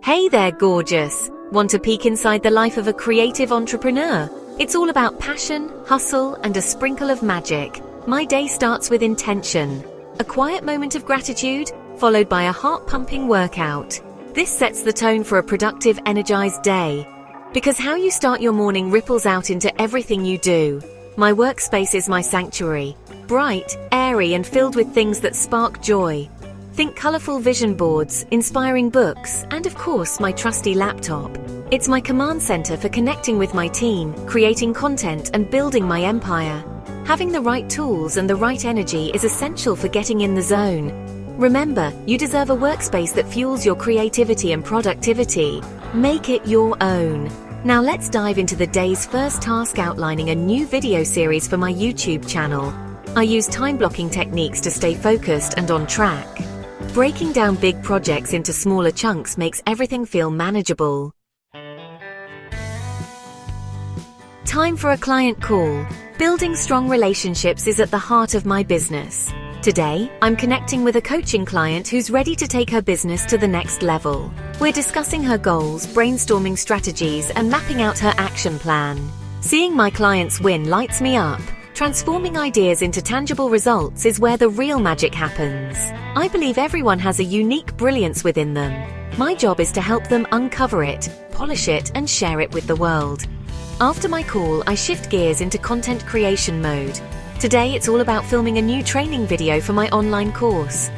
Hey there, gorgeous! Want a peek inside the life of a creative entrepreneur? It's all about passion, hustle, and a sprinkle of magic. My day starts with intention. A quiet moment of gratitude, followed by a heart-pumping workout. This sets the tone for a productive, energized day. Because how you start your morning ripples out into everything you do. My workspace is my sanctuary. Bright, airy, and filled with things that spark joy. Think colorful vision boards, inspiring books, and of course my trusty laptop. It's my command center for connecting with my team, creating content, and building my empire. Having the right tools and the right energy is essential for getting in the zone. Remember, you deserve a workspace that fuels your creativity and productivity. Make it your own. Now let's dive into the day's first task, outlining a new video series for my YouTube channel. I use time blocking techniques to stay focused and on track. Breaking down big projects into smaller chunks makes everything feel manageable. Time for a client call. Building strong relationships is at the heart of my business. Today, I'm connecting with a coaching client who's ready to take her business to the next level. We're discussing her goals, brainstorming strategies, and mapping out her action plan. Seeing my clients win lights me up. Transforming ideas into tangible results is where the real magic happens. I believe everyone has a unique brilliance within them. My job is to help them uncover it, polish it, and share it with the world. After my call, I shift gears into content creation mode. Today, it's all about filming a new training video for my online course.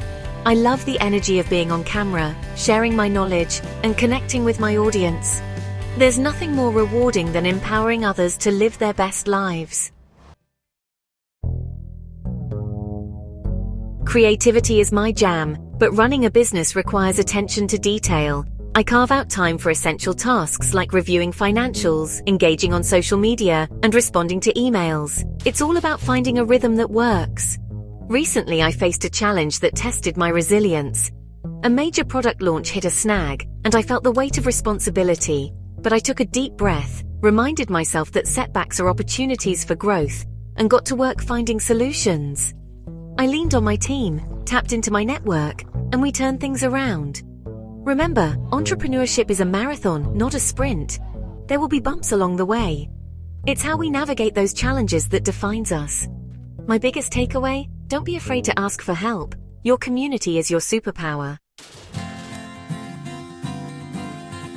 I love the energy of being on camera, sharing my knowledge, and connecting with my audience. There's nothing more rewarding than empowering others to live their best lives. Creativity is my jam, but running a business requires attention to detail. I carve out time for essential tasks like reviewing financials, engaging on social media, and responding to emails. It's all about finding a rhythm that works. Recently, I faced a challenge that tested my resilience. A major product launch hit a snag, and I felt the weight of responsibility. But I took a deep breath, reminded myself that setbacks are opportunities for growth, and got to work finding solutions. I leaned on my team, tapped into my network, and we turned things around. Remember, entrepreneurship is a marathon, not a sprint. There will be bumps along the way. It's how we navigate those challenges that defines us. My biggest takeaway? Don't be afraid to ask for help. Your community is your superpower.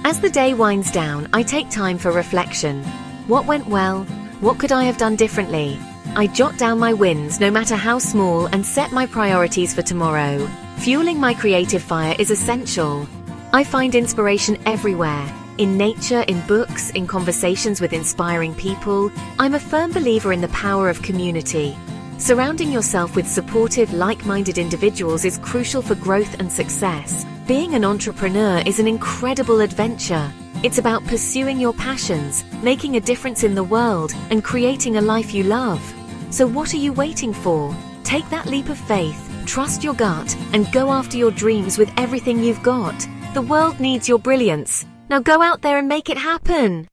As the day winds down, I take time for reflection. What went well? What could I have done differently? I jot down my wins, no matter how small, and set my priorities for tomorrow. Fueling my creative fire is essential. I find inspiration everywhere. In nature, in books, in conversations with inspiring people. I'm a firm believer in the power of community. Surrounding yourself with supportive, like-minded individuals is crucial for growth and success. Being an entrepreneur is an incredible adventure. It's about pursuing your passions, making a difference in the world, and creating a life you love. So what are you waiting for? Take that leap of faith, trust your gut, and go after your dreams with everything you've got. The world needs your brilliance. Now go out there and make it happen.